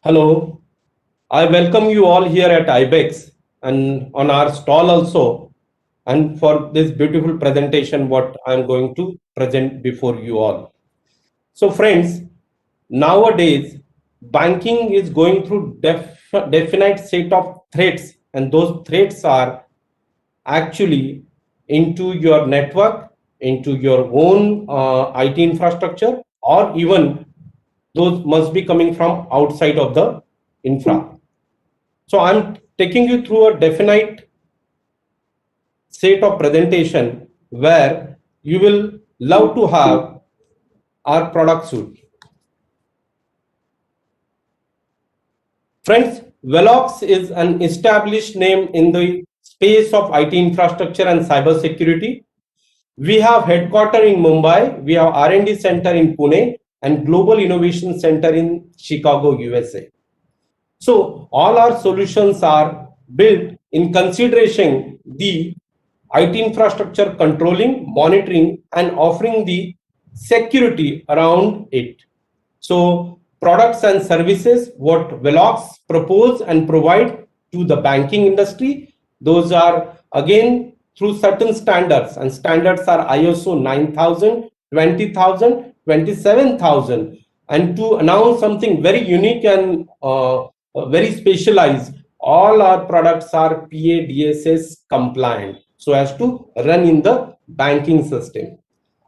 Hello, I welcome you all here at IBEX and on our stall also, and for this beautiful presentation, what I'm going to present before you all. So, friends, nowadays banking is going through definite set of threats, and those threats are actually into your network, into your own IT infrastructure, or even those must be coming from outside of the infra. So I'm taking you through a definite set of presentation where you will love to have our product suite. Friends, Velox is an established name in the space of IT infrastructure and cyber security. We have headquarter in Mumbai, we have R&D center in Pune, and Global Innovation Center in Chicago, USA. So all our solutions are built in consideration the IT infrastructure controlling, monitoring, and offering the security around it. So products and services, what Velox propose and provide to the banking industry, those are again through certain standards, and standards are ISO 9000, 20000, 27000. And to announce something very unique and very specialized, all our products are PADSS compliant so as to run in the banking system.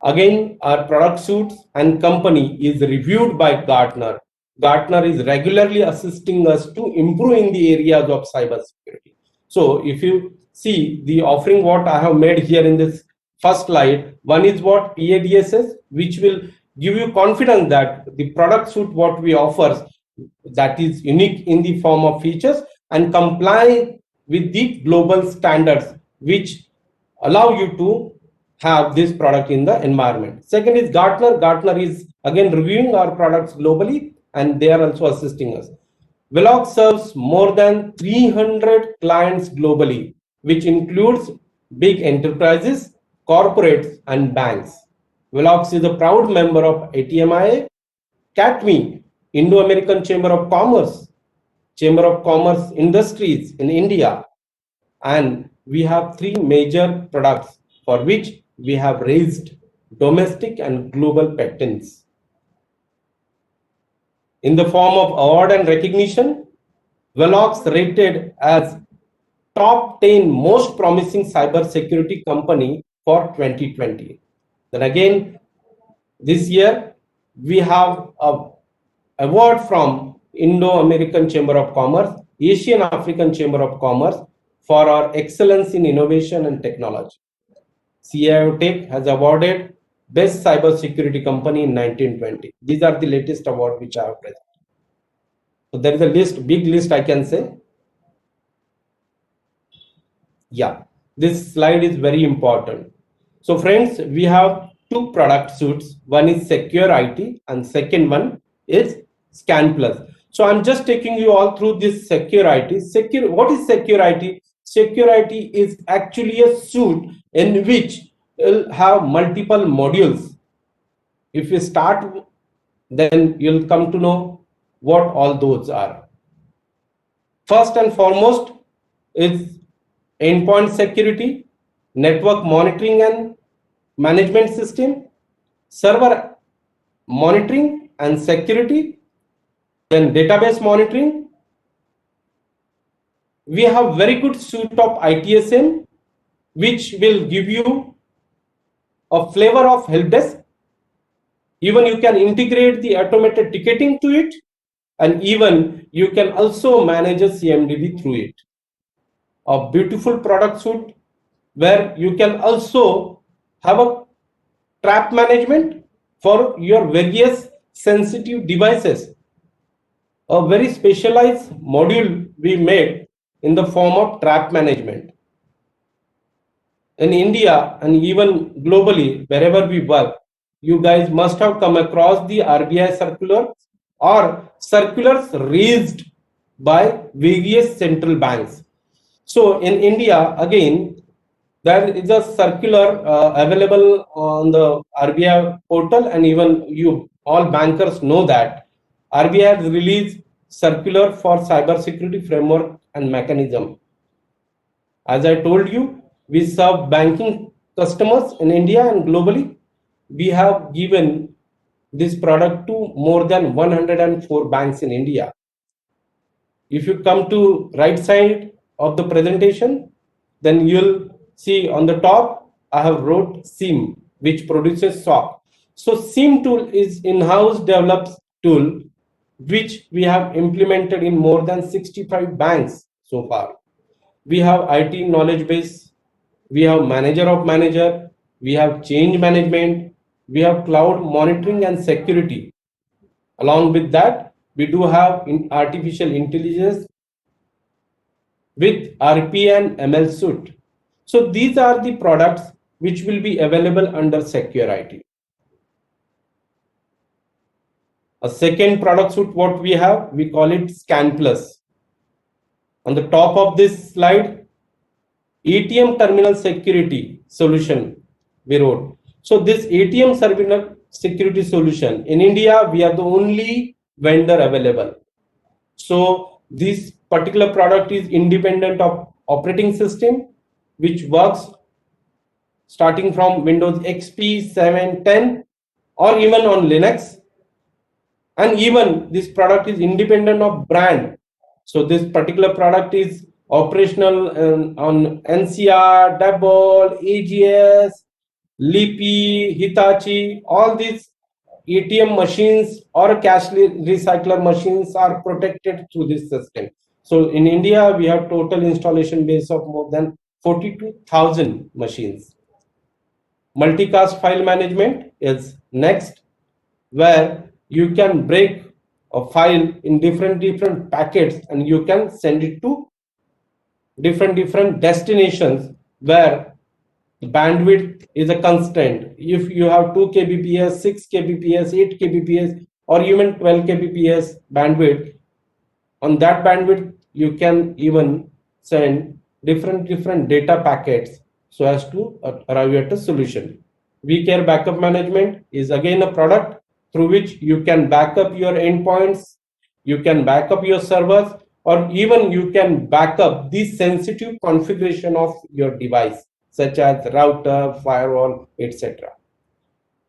Again, our product suites and company is reviewed by Gartner. Gartner is regularly assisting us to improve in the areas of cybersecurity. So if you see the offering what I have made here in this first slide, one is what PADSS, which will give you confidence that the product suite what we offer that is unique in the form of features and comply with the global standards which allow you to have this product in the environment. Second is Gartner. Gartner is again reviewing our products globally and they are also assisting us. Velox serves more than 300 clients globally, which includes big enterprises, corporates, and banks. Velox is a proud member of ATMIA, CATME, Indo-American Chamber of Commerce, Chamber of Commerce Industries in India, and we have three major products for which we have raised domestic and global patents. In the form of award and recognition, Velox rated as top 10 most promising cybersecurity company for 2020. Then again, this year we have a award from Indo-American Chamber of Commerce, Asian African Chamber of Commerce for our excellence in innovation and technology. CIO Tech has awarded Best Cybersecurity Company in 1920. These are the latest awards which I have presented. So there is a list, big list I can say. Yeah, this slide is very important. So friends, we have two product suites. One is Secure IT and second one is Scan Plus. So I'm just taking you all through this Secure IT. What is Secure IT? Secure IT is actually a suite in which will have multiple modules. If you start, then you'll come to know what all those are. First and foremost is endpoint security, network monitoring and management system, server monitoring and security, then database monitoring. We have very good suite of ITSM, which will give you a flavor of help desk. Even you can integrate the automated ticketing to it, and even you can also manage a CMDB through it. A beautiful product suite where you can also have a trap management for your various sensitive devices. A very specialized module we made in the form of trap management. In India and even globally, wherever we work, you guys must have come across the RBI circular or circulars raised by various central banks. So in India, again, there is a circular available on the RBI portal, and even you all bankers know that RBI has released circular for cybersecurity framework and mechanism. As I told you, we serve banking customers in India and globally. We have given this product to more than 104 banks in India. If you come to right side of the presentation, then you'll see on the top, I have wrote SIM, which produces SOC. So SIM tool is in-house developed tool, which we have implemented in more than 65 banks so far. We have IT knowledge base, we have manager of manager, we have change management, we have cloud monitoring and security. Along with that, we do have artificial intelligence with RP and ML suite. So these are the products which will be available under Secure IT. A second product suite what we have, we call it Scan Plus. On the top of this slide, ATM terminal security solution we wrote. So this ATM terminal security solution in India, we are the only vendor available. So this particular product is independent of operating system, which works starting from Windows XP 7, 10, or even on Linux. And even this product is independent of brand. So this particular product is operational on NCR, Dabol, AGS, Lipi, Hitachi. All these ATM machines or cash recycler machines are protected through this system. So in India, we have total installation base of more than 42,000 machines. Multicast file management is next, where you can break a file in different packets and you can send it to different destinations where bandwidth is a constraint. If you have 2 kbps, 6 kbps, 8 kbps, or even 12 kbps bandwidth, on that bandwidth you can even send different data packets so as to arrive at a solution. vCare backup management is again a product through which you can back up your endpoints, you can back up your servers, or even you can back up the sensitive configuration of your device, such as router, firewall, etc.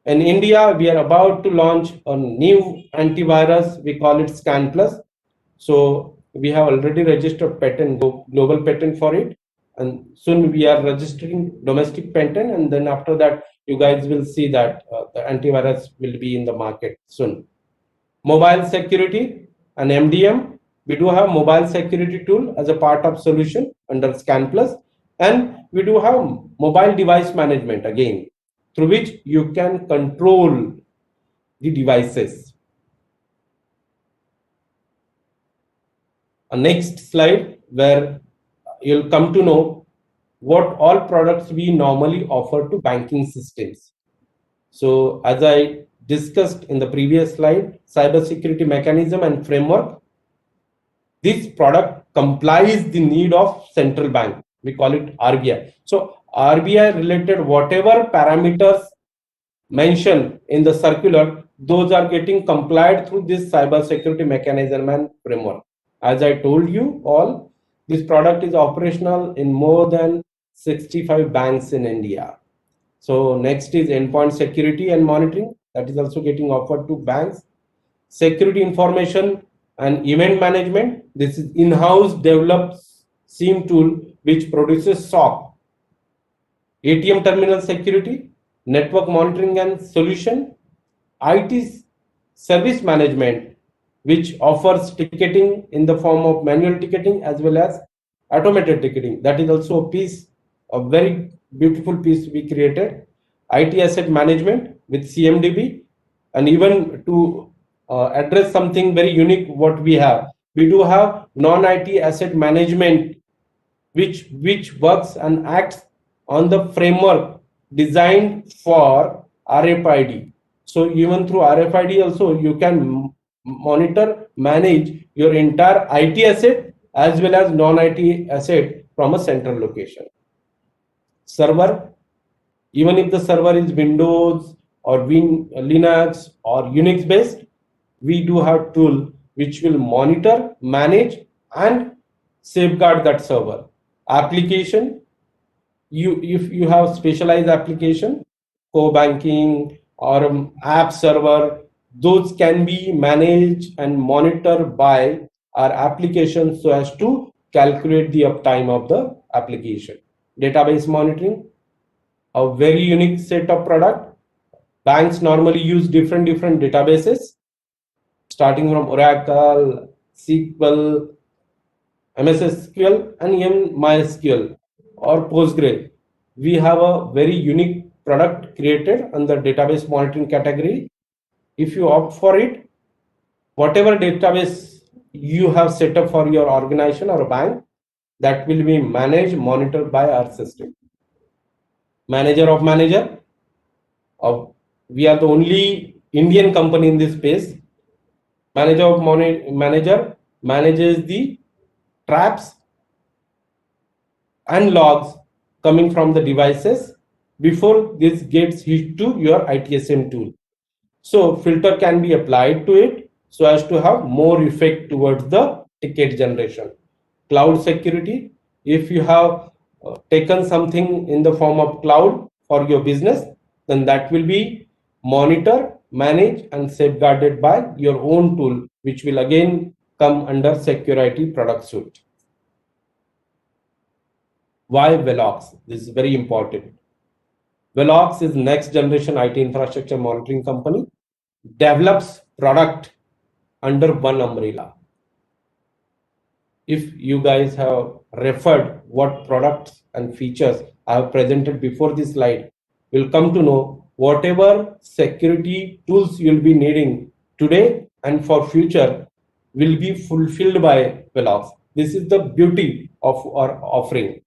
In India, we are about to launch a new antivirus. We call it Scan Plus. So we have already registered patent, global patent for it, and soon we are registering domestic patent, and then after that, you guys will see that the antivirus will be in the market soon. Mobile security and MDM. We do have mobile security tool as a part of solution under Scan Plus, and we do have mobile device management again, through which you can control the devices. A next slide where you'll come to know what all products we normally offer to banking systems. So as I discussed in the previous slide, cybersecurity mechanism and framework, this product complies the need of central bank. We call it RBI. So RBI related whatever parameters mentioned in the circular, those are getting complied through this cybersecurity mechanism and framework. As I told you all, this product is operational in more than 65 banks in India. So next is endpoint security and monitoring, that is also getting offered to banks. Security information and event management, this is in-house developed SIEM tool which produces SOC. ATM terminal security, network monitoring and solution, IT service management, which offers ticketing in the form of manual ticketing as well as automated ticketing. That is also a piece, a very beautiful piece we created. IT asset management with CMDB, and even to address something very unique what we have, we do have non-IT asset management which works and acts on the framework designed for RFID. So even through RFID also you can monitor, manage your entire IT asset as well as non-IT asset from a central location. Server, even if the server is Windows or Linux or Unix based, we do have tool which will monitor, manage, and safeguard that server. Application, if you have specialized application, core banking or app server, those can be managed and monitored by our application so as to calculate the uptime of the application. Database monitoring, a very unique set of product. Banks normally use different databases, starting from Oracle, SQL, MS SQL, and even MySQL or Postgre. We have a very unique product created under database monitoring category. If you opt for it, whatever database you have set up for your organization or a bank, that will be managed, monitored by our system. Manager of manager, we are the only Indian company in this space. Manager of manager manages the traps and logs coming from the devices before this gets hit to your ITSM tool. So filter can be applied to it so as to have more effect towards the ticket generation. Cloud security, if you have taken something in the form of cloud for your business, then that will be monitored, managed, and safeguarded by your own tool, which will again come under security product suite. Why Velox? This is very important. Velox is next generation IT infrastructure monitoring company, develops product under one umbrella. If you guys have referred what products and features I have presented before this slide, you'll come to know whatever security tools you'll be needing today and for future will be fulfilled by Velox. This is the beauty of our offering.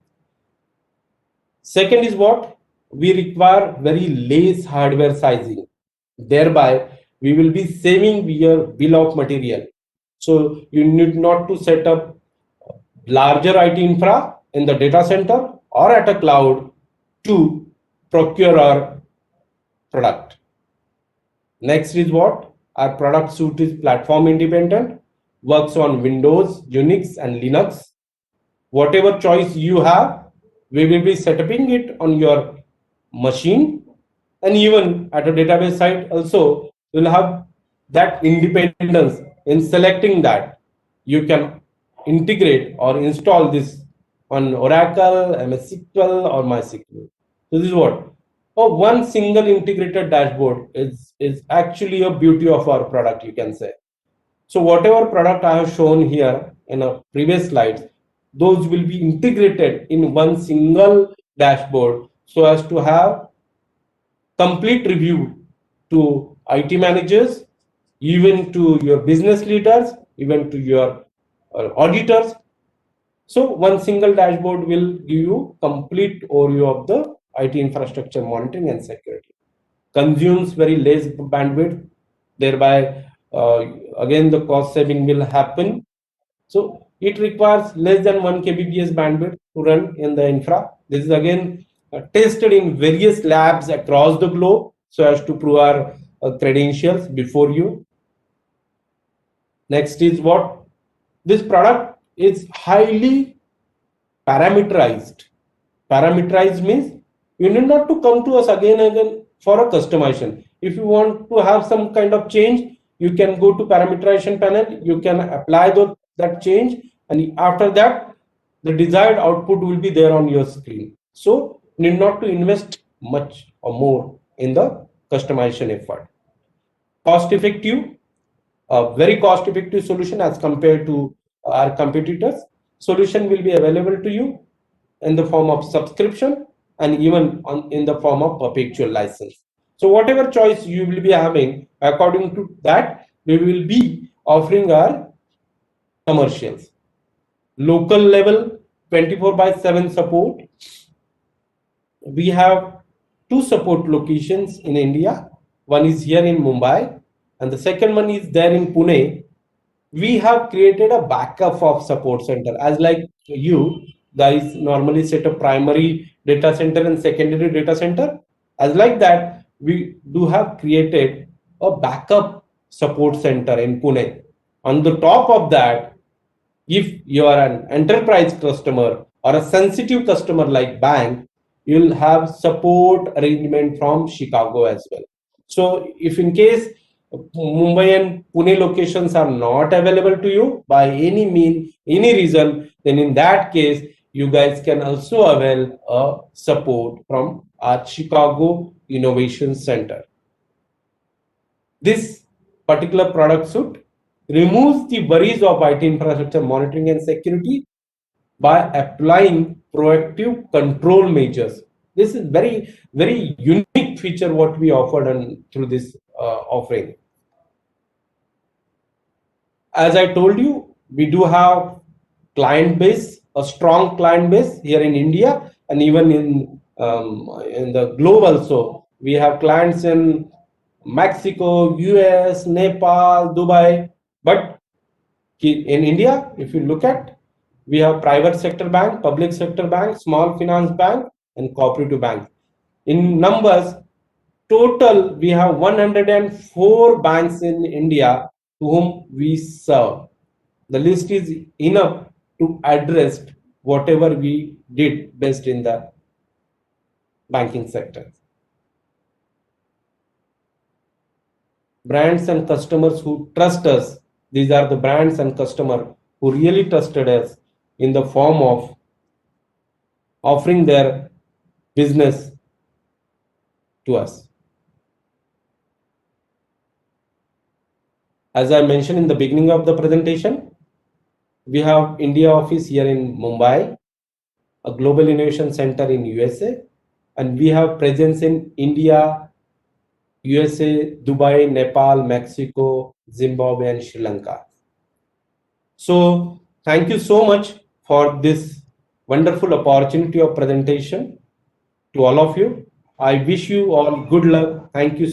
Second is what? We require very less hardware sizing. Thereby, we will be saving your bill of material. So you need not to set up larger IT infra in the data center or at a cloud to procure our product. Next is what? Our product suite is platform independent, works on Windows, Unix, and Linux. Whatever choice you have, we will be setting it on your machine, and even at a database site also you'll have that independence in selecting that you can integrate or install this on Oracle, MS SQL, or MySQL. So this is what one single integrated dashboard is actually a beauty of our product, you can say. So whatever product I have shown here in a previous slides, those will be integrated in one single dashboard so as to have complete review to IT managers, even to your business leaders, even to your auditors. So one single dashboard will give you complete overview of the IT infrastructure monitoring and security. Consumes very less bandwidth, thereby again the cost saving will happen. So it requires less than 1 kbps bandwidth to run in the infra. This is again tested in various labs across the globe so as to prove our credentials before you. Next is what? This product is highly parameterized. Parameterized means you need not to come to us again and again for a customization. If you want to have some kind of change, you can go to parameterization panel, you can apply that change, and after that the desired output will be there on your screen. So you need not to invest much or more in the customization effort. Cost effective, a very cost effective solution as compared to our competitors. Solution will be available to you in the form of subscription and even in the form of perpetual license. So whatever choice you will be having, according to that, we will be offering our commercials. Local level 24/7 support. We have two support locations in India. One is here in Mumbai, and the second one is there in Pune. We have created a backup of support center, as like you guys normally set a primary data center and secondary data center. As like that, we do have created a backup support center in Pune. On the top of that, if you are an enterprise customer or a sensitive customer like bank, you'll have support arrangement from Chicago as well. So if in case Mumbai and Pune locations are not available to you by any mean, any reason, then in that case, you guys can also avail a support from our Chicago Innovation Center. This particular product suite removes the worries of IT infrastructure monitoring and security by applying proactive control measures. This is very unique feature what we offered through this offering. As I told you, we do have client base, a strong client base here in India and even in the globe also. We have clients in Mexico, US, Nepal, Dubai. But in India, if you look at, we have private sector bank, public sector bank, small finance bank, and cooperative bank. In numbers, total we have 104 banks in India to whom we serve. The list is enough to address whatever we did best in the banking sector. Brands and customers who trust us, these are the brands and customer who really trusted us in the form of offering their business to us. As I mentioned in the beginning of the presentation, we have India office here in Mumbai, a global innovation center in USA, and we have presence in India, USA, Dubai, Nepal, Mexico, Zimbabwe, and Sri Lanka. So thank you so much for this wonderful opportunity of presentation to all of you. I wish you all good luck. Thank you